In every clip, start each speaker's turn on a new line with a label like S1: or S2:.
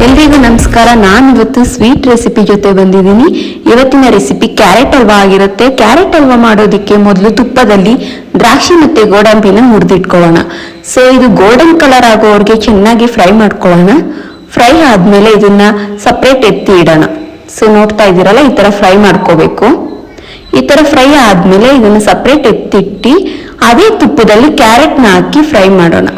S1: ಎಲ್ರಿಗೂ ನಮಸ್ಕಾರ. ನಾನು ಇವತ್ತು ಸ್ವೀಟ್ ರೆಸಿಪಿ ಜೊತೆ ಬಂದಿದ್ದೀನಿ. ಇವತ್ತಿನ ರೆಸಿಪಿ ಕ್ಯಾರೆಟ್ ಹಲ್ವಾ ಆಗಿರುತ್ತೆ. ಕ್ಯಾರೆಟ್ ಹಲ್ವಾ ಮಾಡೋದಕ್ಕೆ ಮೊದಲು ತುಪ್ಪದಲ್ಲಿ ದ್ರಾಕ್ಷಿ ಮತ್ತೆ ಗೋಡಂಬಿನ ಹುರಿದಿಟ್ಕೊಳ್ಳೋಣ. ಸೊ ಇದು ಗೋಲ್ಡನ್ ಕಲರ್ ಆಗೋವರೆಗೆ ಚೆನ್ನಾಗಿ ಫ್ರೈ ಮಾಡ್ಕೊಳ್ಳೋಣ. ಫ್ರೈ ಆದ್ಮೇಲೆ ಇದನ್ನ ಸಪ್ರೇಟ್ ಎತ್ತಿ ಇಡೋಣ. ಸೊ ನೋಡ್ತಾ ಇದ್ದೀರಲ್ಲ, ಈ ತರ ಫ್ರೈ ಮಾಡ್ಕೋಬೇಕು. ಈ ತರ ಫ್ರೈ ಆದ್ಮೇಲೆ ಇದನ್ನ ಸಪ್ರೇಟ್ ಎತ್ತಿಟ್ಟು ಅದೇ ತುಪ್ಪದಲ್ಲಿ ಕ್ಯಾರೆಟ್ನ ಹಾಕಿ ಫ್ರೈ ಮಾಡೋಣ.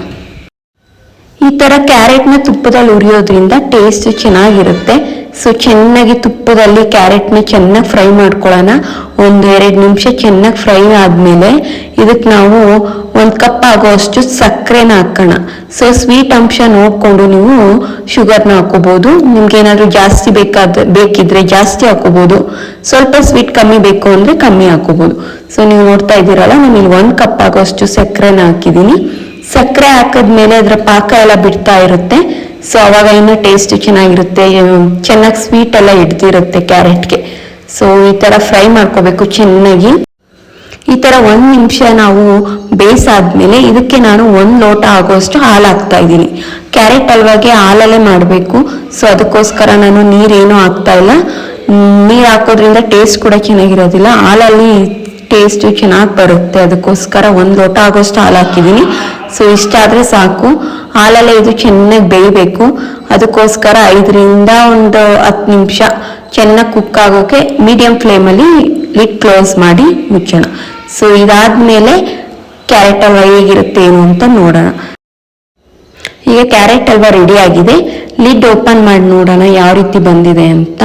S1: ಈ ತರ ಕ್ಯಾರೆಟ್ನ ತುಪ್ಪದಲ್ಲಿ ಉರಿಯೋದ್ರಿಂದ ಟೇಸ್ಟ್ ಚೆನ್ನಾಗಿರುತ್ತೆ. ಸೊ ಚೆನ್ನಾಗಿ ತುಪ್ಪದಲ್ಲಿ ಕ್ಯಾರೆಟ್ನ ಚೆನ್ನಾಗಿ ಫ್ರೈ ಮಾಡ್ಕೊಳ್ಳೋಣ. 1-2 ನಿಮಿಷ ಚೆನ್ನಾಗಿ ಫ್ರೈ ಆದ್ಮೇಲೆ ಇದಕ್ಕೆ ನಾವು 1 ಕಪ್ ಆಗೋಷ್ಟು ಸಕ್ಕರೆನ ಹಾಕೋಣ. ಸೊ ಸ್ವೀಟ್ ಅಂಶ ನೋಡ್ಕೊಂಡು ನೀವು ಶುಗರ್ನ ಹಾಕೋಬಹುದು. ನಿಮ್ಗೆ ಏನಾದ್ರು ಜಾಸ್ತಿ ಬೇಕಿದ್ರೆ ಜಾಸ್ತಿ ಹಾಕೋಬಹುದು. ಸ್ವಲ್ಪ ಸ್ವೀಟ್ ಕಮ್ಮಿ ಬೇಕು ಅಂದ್ರೆ ಕಮ್ಮಿ ಹಾಕೋಬಹುದು. ಸೊ ನೀವು ನೋಡ್ತಾ ಇದ್ದೀರಲ್ಲ, ನಾನು ಇಲ್ಲಿ 1 ಕಪ್ ಆಗೋಷ್ಟು ಸಕ್ಕರೆನ ಹಾಕಿದ್ದೀನಿ. ಸಕ್ಕರೆ ಹಾಕಿದ್ಮೇಲೆ ಅದರ ಪಾಕ ಎಲ್ಲ ಬಿಡ್ತಾ ಇರುತ್ತೆ. ಸೊ ಅವಾಗ ಇನ್ನೂ ಟೇಸ್ಟ್ ಚೆನ್ನಾಗಿರುತ್ತೆ, ಚೆನ್ನಾಗಿ ಸ್ವೀಟ್ ಎಲ್ಲ ಹಿಡ್ದಿರುತ್ತೆ ಕ್ಯಾರೆಟ್ಗೆ. ಸೊ ಈ ತರ ಫ್ರೈ ಮಾಡ್ಕೋಬೇಕು ಚೆನ್ನಾಗಿ. ಈ ತರ 1 ನಿಮಿಷ ನಾವು ಬೇಯಿಸಾದ್ಮೇಲೆ ಇದಕ್ಕೆ ನಾನು 1 ಲೋಟ ಆಗೋಷ್ಟು ಹಾಲು ಹಾಕ್ತಾ ಇದ್ದೀನಿ. ಕ್ಯಾರೆಟ್ ಹಲ್ವಾಗೆ ಹಾಲಲ್ಲೇ ಮಾಡಬೇಕು. ಸೊ ಅದಕ್ಕೋಸ್ಕರ ನಾನು ನೀರೇನು ಹಾಕ್ತಾ ಇಲ್ಲ. ನೀರು ಹಾಕೋದ್ರಿಂದ ಟೇಸ್ಟ್ ಕೂಡ ಚೆನ್ನಾಗಿರೋದಿಲ್ಲ. ಹಾಲಲ್ಲಿ ಟೇಸ್ಟ್ ಚೆನ್ನಾಗಿ ಬರುತ್ತೆ. ಅದಕ್ಕೋಸ್ಕರ 1 ಲೋಟ ಆಗೋಷ್ಟು ಹಾಲು ಹಾಕಿದ್ದೀನಿ. ಸೊ ಇಷ್ಟಾದ್ರೆ ಸಾಕು. ಹಾಲಲ್ಲೇ ಇದು ಚೆನ್ನಾಗಿ ಬೇಯಬೇಕು. ಅದಕ್ಕೋಸ್ಕರ 5ರಿಂದ 10 ನಿಮಿಷ ಚೆನ್ನಾಗಿ ಕುಕ್ ಆಗೋಕೆ ಮೀಡಿಯಂ ಫ್ಲೇಮಲ್ಲಿ ಲಿಡ್ ಕ್ಲೋಸ್ ಮಾಡಿ ಮುಚ್ಚೋಣ. ಸೊ ಇದಾದ್ಮೇಲೆ ಕ್ಯಾರೆಟ್ ಹಲ್ವಾ ಹೇಗಿರುತ್ತೆ ಏನು ಅಂತ ನೋಡೋಣ. ಈಗ ಕ್ಯಾರೆಟ್ ಹಲ್ವಾ ರೆಡಿ ಆಗಿದೆ. ಲಿಡ್ ಓಪನ್ ಮಾಡಿ ನೋಡೋಣ ಯಾವ ರೀತಿ ಬಂದಿದೆ ಅಂತ.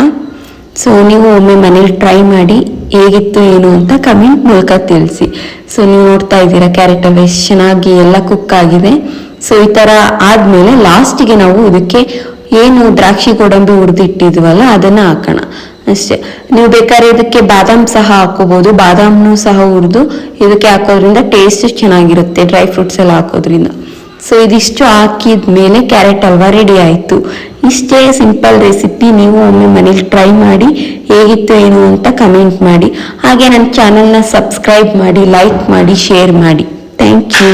S1: ಸೊ ನೀವು ಒಮ್ಮೆ ಮನೇಲಿ ಟ್ರೈ ಮಾಡಿ ಹೇಗಿತ್ತು ಏನು ಅಂತ ಕಮೆಂಟ್ ಮೂಲಕ ತಿಳಿಸಿ. ಸೊ ನೀವು ನೋಡ್ತಾ ಇದ್ದೀರಾ ಕ್ಯಾರೆಟ್ ಹಲ್ವಾ ಎಷ್ಟು ಚೆನ್ನಾಗಿ ಎಲ್ಲ ಕುಕ್ ಆಗಿದೆ. ಸೊ ಈ ತರ ಆದ್ಮೇಲೆ ಲಾಸ್ಟಿಗೆ ನಾವು ಇದಕ್ಕೆ ಏನು ದ್ರಾಕ್ಷಿ ಗೋಡಂಬಿ ಹುರಿದಿಟ್ಟಿದ್ವಲ್ಲ ಅದನ್ನ ಹಾಕೋಣ ಅಷ್ಟೇ. ನೀವು ಬೇಕಾದ್ರೆ ಇದಕ್ಕೆ ಬಾದಾಮ್ ಸಹ ಹಾಕೋಬಹುದು. ಬಾದಾಮ್ನು ಸಹ ಹುರಿದು ಇದಕ್ಕೆ ಹಾಕೋದ್ರಿಂದ ಟೇಸ್ಟ್ ಚೆನ್ನಾಗಿರುತ್ತೆ, ಡ್ರೈ ಫ್ರೂಟ್ಸ್ ಎಲ್ಲ ಹಾಕೋದ್ರಿಂದ. ಸೊ ಇದಿಷ್ಟು ಹಾಕಿದ್ಮೇಲೆ ಕ್ಯಾರೆಟ್ ಹಲ್ವಾ ರೆಡಿ ಆಯ್ತು. ಇಷ್ಟೇ ಸಿಂಪಲ್ ರೆಸಿಪಿ. ನೀವು ಒಮ್ಮೆ ಮನೇಲಿ ಟ್ರೈ ಮಾಡಿ ಹೇಗಿತ್ತು ಏನು ಅಂತ ಕಮೆಂಟ್ ಮಾಡಿ. ಹಾಗೆ ನನ್ನ ಚಾನಲ್ನ ಸಬ್ಸ್ಕ್ರೈಬ್ ಮಾಡಿ, ಲೈಕ್ ಮಾಡಿ, ಶೇರ್ ಮಾಡಿ. Thank you.